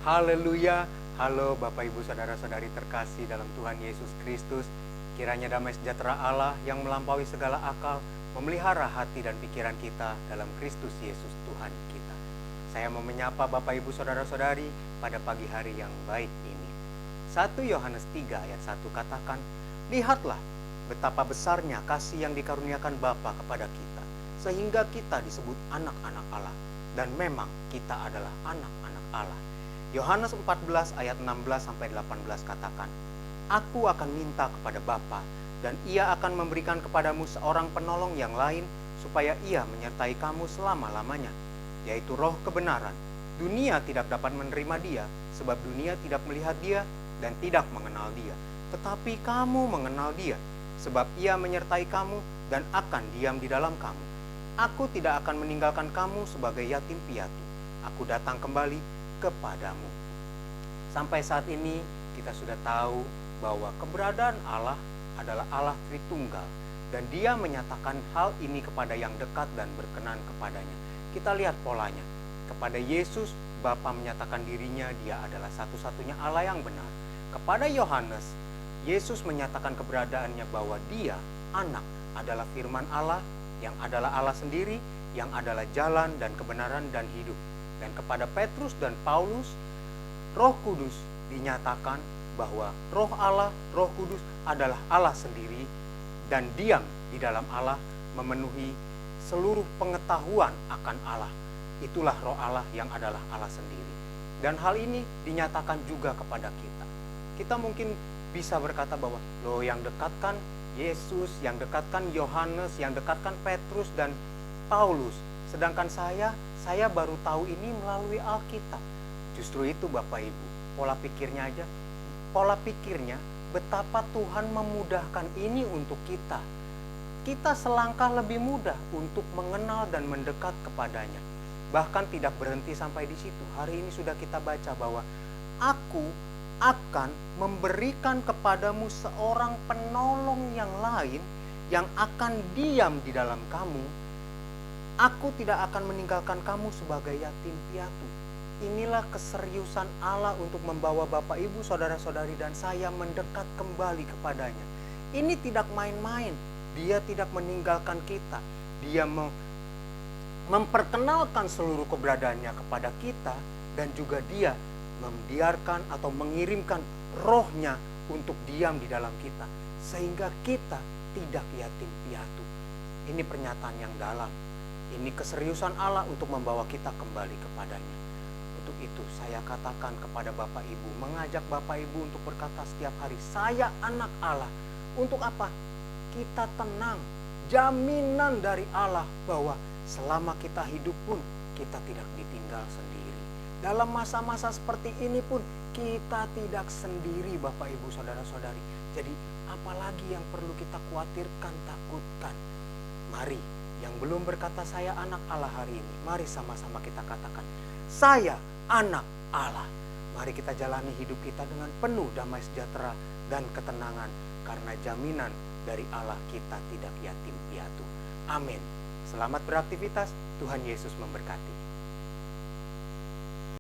Haleluya. Halo Bapak Ibu Saudara-saudari terkasih dalam Tuhan Yesus Kristus. Kiranya damai sejahtera Allah yang melampaui segala akal memelihara hati dan pikiran kita dalam Kristus Yesus Tuhan kita. Saya mau menyapa Bapak Ibu Saudara-saudari pada pagi hari yang baik ini. 1 Yohanes 3 ayat 1 katakan, "Lihatlah betapa besarnya kasih yang dikaruniakan Bapa kepada kita, sehingga kita disebut anak-anak Allah, dan memang kita adalah anak-anak Allah." Yohanes 14 ayat 16-18 katakan, "Aku akan minta kepada Bapa, dan Ia akan memberikan kepadamu seorang penolong yang lain, supaya Ia menyertai kamu selama-lamanya, yaitu Roh kebenaran. Dunia tidak dapat menerima Dia, sebab dunia tidak melihat Dia dan tidak mengenal Dia. Tetapi kamu mengenal Dia, sebab Ia menyertai kamu dan akan diam di dalam kamu. Aku tidak akan meninggalkan kamu sebagai yatim piatu. Aku datang kembali kepadamu." Sampai saat ini kita sudah tahu bahwa keberadaan Allah adalah Allah Tritunggal, dan Dia menyatakan hal ini kepada yang dekat dan berkenan kepadanya. Kita lihat polanya. Kepada Yesus, Bapa menyatakan dirinya Dia adalah satu-satunya Allah yang benar. Kepada Yohanes, Yesus menyatakan keberadaannya bahwa Dia, Anak, adalah firman Allah, yang adalah Allah sendiri, yang adalah jalan dan kebenaran dan hidup. Dan kepada Petrus dan Paulus, Roh Kudus dinyatakan bahwa Roh Allah, Roh Kudus adalah Allah sendiri dan diam di dalam Allah, memenuhi seluruh pengetahuan akan Allah. Itulah Roh Allah yang adalah Allah sendiri. Dan hal ini dinyatakan juga kepada kita. Kita mungkin bisa berkata bahwa loh, yang dekatkan Yesus, yang dekatkan Yohanes, yang dekatkan Petrus dan Paulus. Sedangkan saya baru tahu ini melalui Alkitab. Justru itu Bapak Ibu, pola pikirnya betapa Tuhan memudahkan ini untuk kita. Kita selangkah lebih mudah untuk mengenal dan mendekat kepadanya. Bahkan tidak berhenti sampai di situ. Hari ini sudah kita baca bahwa aku akan memberikan kepadamu seorang penolong yang lain yang akan diam di dalam kamu. Aku tidak akan meninggalkan kamu sebagai yatim piatu. Inilah keseriusan Allah untuk membawa Bapak Ibu Saudara-saudari dan saya mendekat kembali kepadanya. Ini tidak main-main. Dia tidak meninggalkan kita. Dia memperkenalkan seluruh keberadaannya kepada kita, dan juga Dia membiarkan atau mengirimkan Roh-Nya untuk diam di dalam kita, sehingga kita tidak yatim piatu. Ini pernyataan yang dalam. Ini keseriusan Allah untuk membawa kita kembali kepadanya. Untuk itu saya katakan kepada Bapak Ibu, mengajak Bapak Ibu untuk berkata setiap hari, saya anak Allah. Untuk apa? Kita tenang. Jaminan dari Allah bahwa selama kita hidup pun kita tidak ditinggal sendiri. Dalam masa-masa seperti ini pun kita tidak sendiri Bapak Ibu Saudara-saudari. Jadi apalagi yang perlu kita khawatirkan, takutkan. Mari, yang belum berkata saya anak Allah hari ini, mari sama-sama kita katakan, saya anak Allah. Mari kita jalani hidup kita dengan penuh damai sejahtera dan ketenangan, karena jaminan dari Allah kita tidak yatim piatu. Amin. Selamat beraktivitas, Tuhan Yesus memberkati.